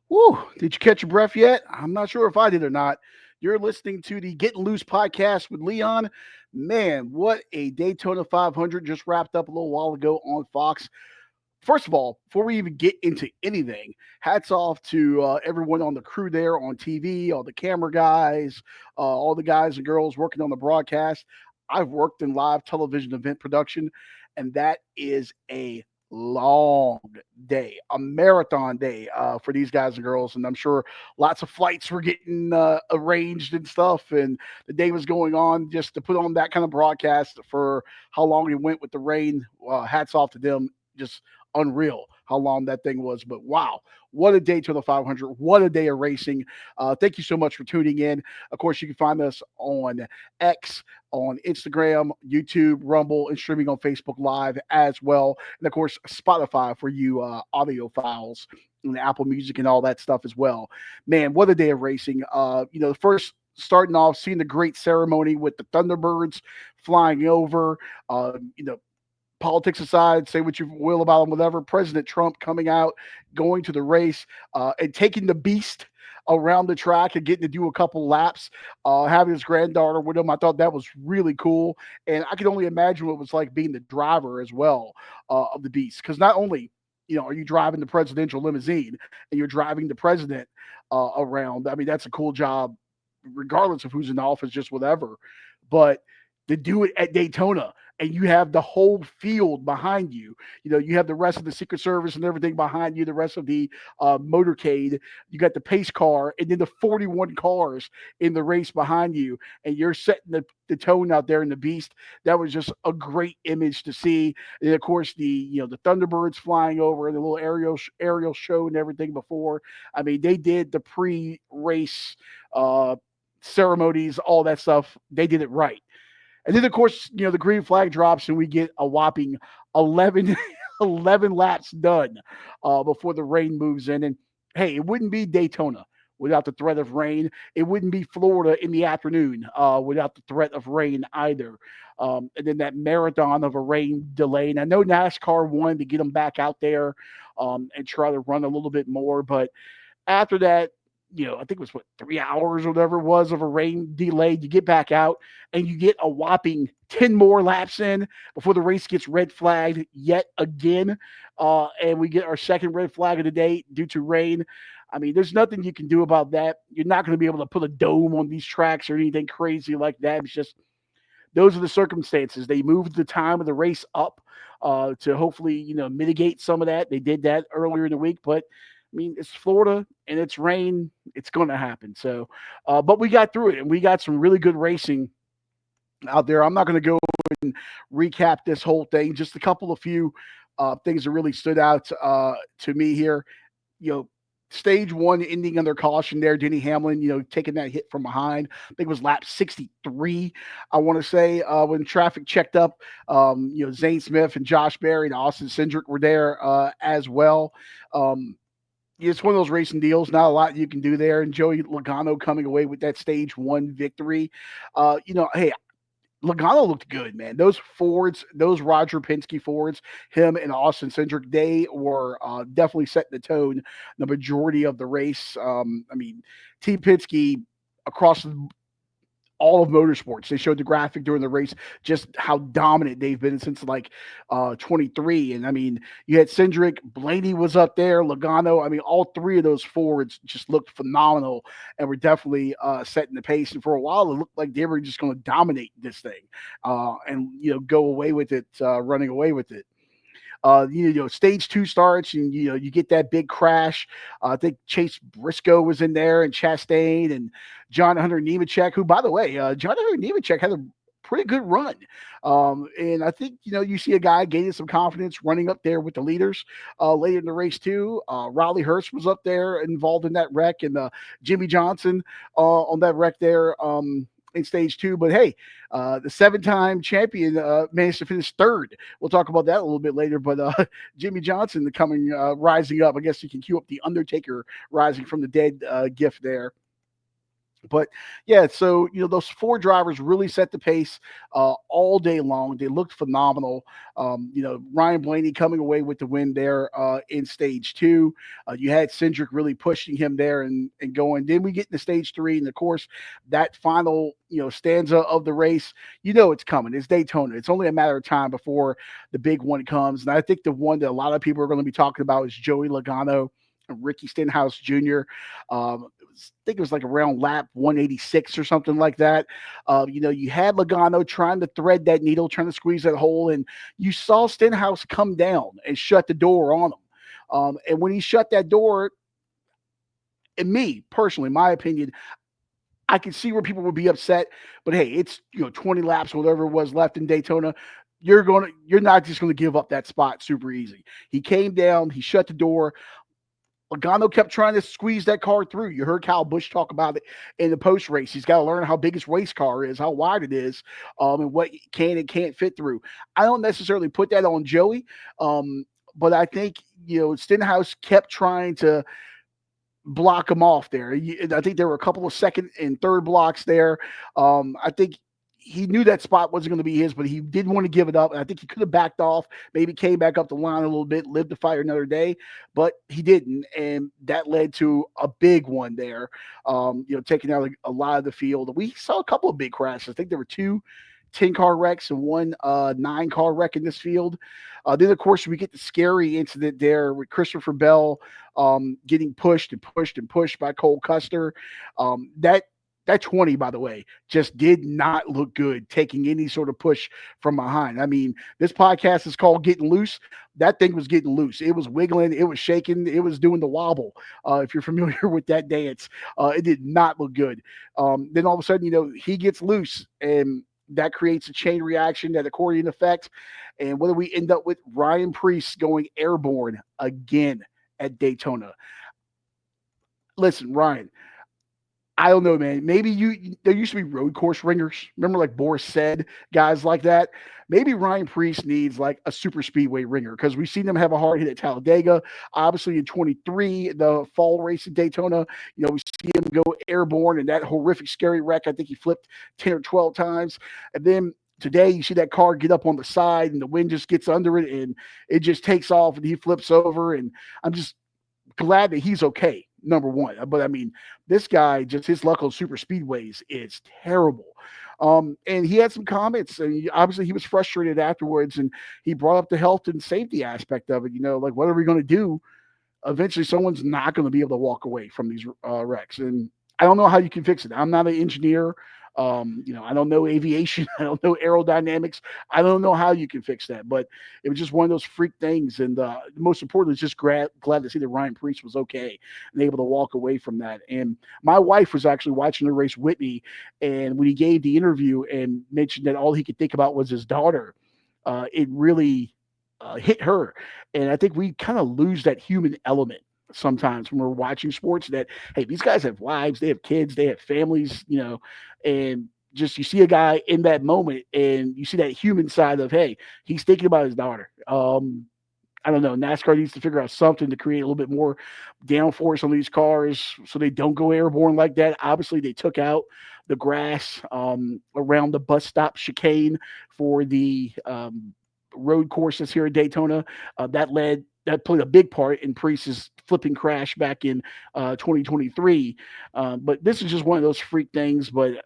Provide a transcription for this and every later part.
Woo! Did you catch your breath yet? I'm not sure if I did or not. You're listening to the Getting Loose podcast with Leon. Man, what a Daytona 500 just wrapped up a little while ago on Fox. First of all, before we even get into anything, hats off to everyone on the crew there on TV, all the camera guys, all the guys and girls working on the broadcast. I've worked in live television event production, and that is a long day, a marathon day for these guys and girls. And I'm sure lots of flights were getting arranged and stuff. And the day was going on just to put on that kind of broadcast for how long it went with the rain. Hats off to them. Just unreal how long that thing was. But wow, what a day to the 500. What a day of racing. Thank you so much for tuning in. Of course, you can find us on X, on Instagram, YouTube, Rumble, and streaming on Facebook Live as well. And of course, Spotify for you audio files and Apple Music and all that stuff as well. Man, what a day of racing. First starting off, seeing the great ceremony with the Thunderbirds flying over, politics aside, say what you will about him, whatever. President Trump coming out, going to the race, and taking the beast around the track and getting to do a couple laps, having his granddaughter with him. I thought that was really cool. And I can only imagine what it was like being the driver as well of the beast. Because not only, are you driving the presidential limousine and you're driving the president around. I mean, that's a cool job, regardless of who's in office, just whatever. But to do it at Daytona and you have the whole field behind you. You have the rest of the Secret Service and everything behind you, the rest of the motorcade. You got the pace car and then the 41 cars in the race behind you, and you're setting the tone out there in the beast. That was just a great image to see. And of course, the Thunderbirds flying over and the little aerial show and everything before. I mean, they did the pre-race ceremonies, all that stuff. They did it right. And then, of course, the green flag drops and we get a whopping 11, 11 laps done before the rain moves in. And, hey, it wouldn't be Daytona without the threat of rain. It wouldn't be Florida in the afternoon without the threat of rain either. And then that marathon of a rain delay. And I know NASCAR wanted to get them back out there and try to run a little bit more. But after that, I think it was 3 hours or whatever it was of a rain delay. You get back out and you get a whopping 10 more laps in before the race gets red flagged yet again. And we get our second red flag of the day due to rain. I mean, there's nothing you can do about that. You're not going to be able to put a dome on these tracks or anything crazy like that. It's just, those are the circumstances. They moved the time of the race up to hopefully, mitigate some of that. They did that earlier in the week, but I mean, it's Florida and it's rain. It's going to happen. So, but we got through it and we got some really good racing out there. I'm not going to go and recap this whole thing. Just a couple of few things that really stood out to me here. Stage one ending under caution there. Denny Hamlin, taking that hit from behind. I think it was lap 63, I want to say, when traffic checked up. Zane Smith and Josh Berry and Austin Cindric were there as well. It's one of those racing deals. Not a lot you can do there. And Joey Logano coming away with that stage one victory. Hey, Logano looked good, man. Those Fords, those Roger Penske Fords, him and Austin Cindric, they were definitely setting the tone the majority of the race. Team Penske across all of motorsports. They showed the graphic during the race, just how dominant they've been since 23. And I mean, you had Cindric, Blaney was up there, Logano. I mean, all three of those Fords just looked phenomenal and were definitely setting the pace. And for a while, it looked like they were just going to dominate this thing and go away with it, running away with it. Stage two starts and, you get that big crash. I think Chase Briscoe was in there and Chastain and John Hunter Nemechek, who, by the way, John Hunter Nemechek had a pretty good run. And I think, you see a guy gaining some confidence running up there with the leaders later in the race too. Riley Hurst was up there involved in that wreck, and Jimmy Johnson on that wreck there. In stage two, but hey, the 7-time champion managed to finish third. We'll talk about that a little bit later, but Jimmy Johnson rising up. I guess you can cue up the Undertaker rising from the dead gif there. But yeah, so those four drivers really set the pace all day long. They looked phenomenal. Ryan Blaney coming away with the win there in stage two. You had Cindric really pushing him there and going. Then we get into stage three, and of course that final stanza of the race. It's coming. It's Daytona. It's only a matter of time before the big one comes. And I think the one that a lot of people are going to be talking about is Joey Logano and Ricky Stenhouse Jr. I think it was like around lap 186 or something like that. You had Logano trying to thread that needle, trying to squeeze that hole, and you saw Stenhouse come down and shut the door on him. And when he shut that door, and me personally, my opinion, I can see where people would be upset. But hey, it's 20 laps, whatever it was left in Daytona. You're not just gonna give up that spot super easy. He came down, he shut the door. Logano kept trying to squeeze that car through. You heard Kyle Busch talk about it in the post race. He's got to learn how big his race car is, how wide it is, and what can and can't fit through. I don't necessarily put that on Joey, but I think Stenhouse kept trying to block him off there. I think there were a couple of second and third blocks there. I think he knew that spot wasn't going to be his, but he didn't want to give it up. And I think he could have backed off, maybe came back up the line a little bit, lived to fight another day, but he didn't. And that led to a big one there, taking out a lot of the field. We saw a couple of big crashes. I think there were two 10-car wrecks and one 9-car wreck in this field. Then, of course, we get the scary incident there with Christopher Bell getting pushed and pushed and pushed by Cole Custer. That 20, by the way, just did not look good taking any sort of push from behind. I mean, this podcast is called Getting Loose. That thing was getting loose. It was wiggling. It was shaking. It was doing the wobble. If you're familiar with that dance, it did not look good. Then all of a sudden, he gets loose, and that creates a chain reaction, that accordion effect. And what do we end up with? Ryan Preece going airborne again at Daytona. Listen, Ryan, I don't know, man. Maybe there used to be road course ringers. Remember, like Boris said, guys like that. Maybe Ryan Preece needs like a super speedway ringer because we've seen them have a hard hit at Talladega. Obviously, in 23, the fall race at Daytona, we see him go airborne and that horrific, scary wreck. I think he flipped 10 or 12 times. And then today, you see that car get up on the side and the wind just gets under it and it just takes off and he flips over. And I'm just glad that he's okay, number one. But I mean, this guy, just his luck on super speedways is terrible. And he had some comments, and obviously he was frustrated afterwards, and he brought up the health and safety aspect of it. Like what are we going to do? Eventually, someone's not going to be able to walk away from these wrecks, and I don't know how you can fix it. I'm not an engineer. I don't know aviation. I don't know aerodynamics. I don't know how you can fix that, but it was just one of those freak things. And most importantly, it's just glad to see that Ryan Preece was okay and able to walk away from that. And my wife was actually watching the race with me, and when he gave the interview and mentioned that all he could think about was his daughter, it really hit her. And I think we kind of lose that human element sometimes when we're watching sports, that hey, these guys have wives, they have kids, they have families, and just you see a guy in that moment and you see that human side of, hey, he's thinking about his daughter. I don't know. NASCAR needs to figure out something to create a little bit more downforce on these cars so they don't go airborne like that. Obviously, they took out the grass around the bus stop chicane for the road courses here at Daytona. That played a big part in Priest's flipping crash back in 2023. But this is just one of those freak things. But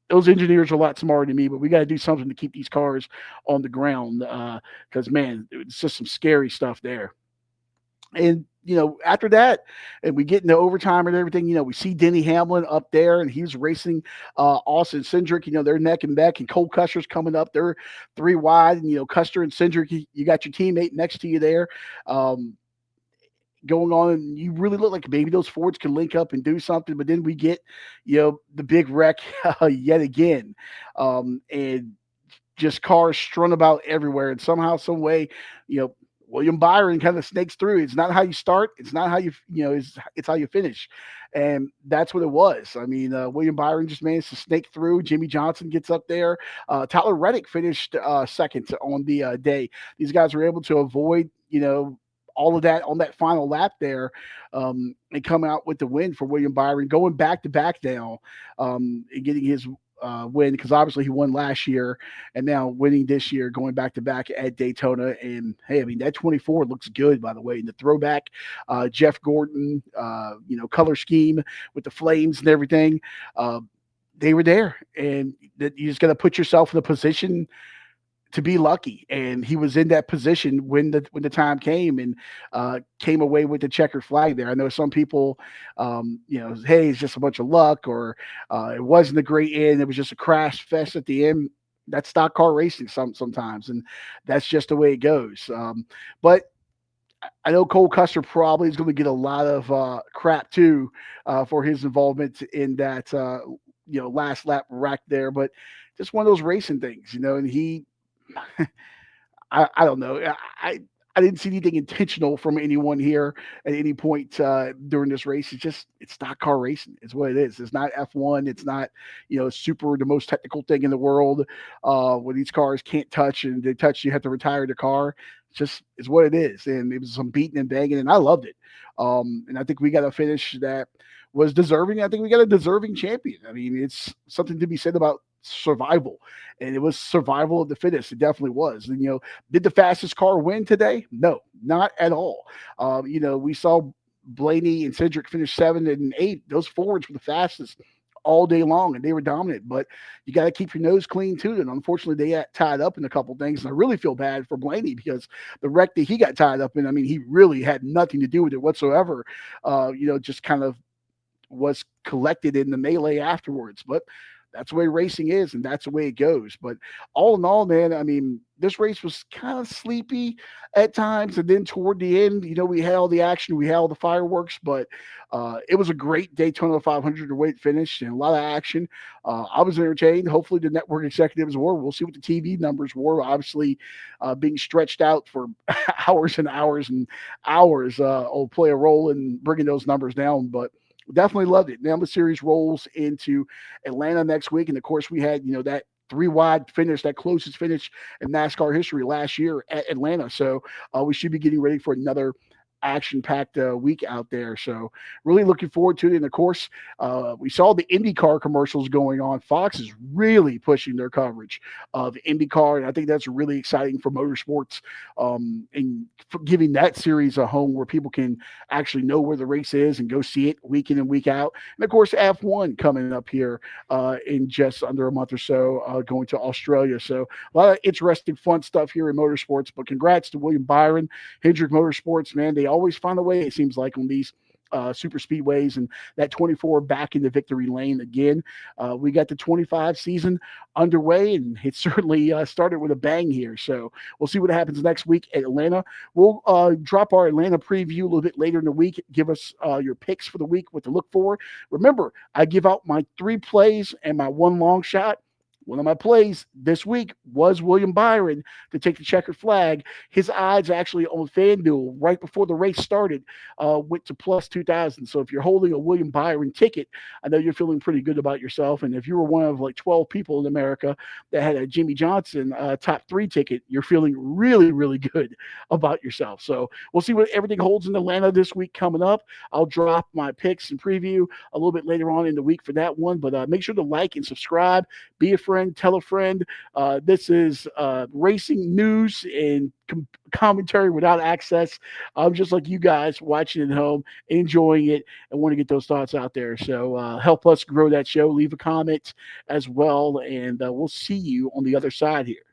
those engineers are a lot smarter than me. But we got to do something to keep these cars on the ground because, man, it's just some scary stuff there. And after that, and we get into overtime and everything, we see Denny Hamlin up there, and he's racing Austin Cindric. They're neck and neck, and Cole Custer's coming up. They're three wide, and Custer and Cindric, you got your teammate next to you there. Going on, and you really look like maybe those Fords can link up and do something. But then we get, the big wreck yet again, and just cars strung about everywhere, and somehow, some way, William Byron kind of snakes through. It's not how you start. It's not how it's how you finish. And that's what it was. I mean, William Byron just managed to snake through. Jimmy Johnson gets up there. Tyler Reddick finished second on the day. These guys were able to avoid, all of that on that final lap there, and come out with the win for William Byron, going back to back now, and getting his win because obviously he won last year and now winning this year, going back to back at Daytona. And hey, I mean that 24 looks good by the way. And the throwback, Jeff Gordon, color scheme with the flames and everything. Uh, they were there, and that you just got to put yourself in a position to be lucky. And he was in that position when the time came, and came away with the checkered flag there. I know some people, hey, it's just a bunch of luck, or it wasn't a great end. It was just a crash fest at the end. That's stock car racing sometimes, and that's just the way it goes. But I know Cole Custer probably is going to get a lot of crap too for his involvement in that last lap rack there, but just one of those racing things, and he I don't know. I didn't see anything intentional from anyone here at any point during this race. It's stock car racing. It's what it is. It's not F1. It's not super the most technical thing in the world where these cars can't touch, and they touch you have to retire the car. It's what it is. And it was some beating and banging, and I loved it. And I think we got a finish that was deserving. I think we got a deserving champion. I mean, it's something to be said about survival, and it was survival of the fittest. It definitely was. And did the fastest car win today? No, not at all. We saw Blaney and Cedric finish 7 and 8. Those forwards were the fastest all day long, and they were dominant. But you got to keep your nose clean too. And unfortunately, they got tied up in a couple things. And I really feel bad for Blaney because the wreck that he got tied up in, I mean, he really had nothing to do with it whatsoever. Just kind of was collected in the melee afterwards. But that's the way racing is, and that's the way it goes. But all in all, man, I mean, this race was kind of sleepy at times, and then toward the end, we had all the action, we had all the fireworks, but it was a great Daytona 500 to wait finish and a lot of action. I was entertained. Hopefully, the network executives were. We'll see what the TV numbers were. Obviously, being stretched out for hours and hours and hours will play a role in bringing those numbers down, but definitely loved it. Now the series rolls into Atlanta next week, and of course we had that three wide finish, that closest finish in NASCAR history last year at Atlanta. So we should be getting ready for another action-packed week out there. So really looking forward to it. And of course, we saw the IndyCar commercials going on. Fox is really pushing their coverage of IndyCar, and I think that's really exciting for motorsports, and for giving that series a home where people can actually know where the race is and go see it week in and week out. And of course, F1 coming up here in just under a month or so, going to Australia. So a lot of interesting, fun stuff here in motorsports. But congrats to William Byron, Hendrick Motorsports, man. They always find a way, it seems like, on these super speedways, and that 24 back in the victory lane again. We got the 25 season underway, and it certainly started with a bang here. So we'll see what happens next week at Atlanta. We'll drop our Atlanta preview a little bit later in the week. Give us your picks for the week, what to look for. Remember, I give out my 3 plays and my 1 long shot. One of my plays this week was William Byron to take the checkered flag. His odds actually on FanDuel right before the race started went to plus 2,000. So if you're holding a William Byron ticket, I know you're feeling pretty good about yourself. And if you were one of like 12 people in America that had a Jimmy Johnson top 3 ticket, you're feeling really, really good about yourself. So we'll see what everything holds in Atlanta this week coming up. I'll drop my picks and preview a little bit later on in the week for that one. But make sure to like and subscribe. Be a friend, tell a friend. This is racing news and commentary without access. I'm just like you guys watching at home, enjoying it, and want to get those thoughts out there. So help us grow that show. Leave a comment as well, and we'll see you on the other side here.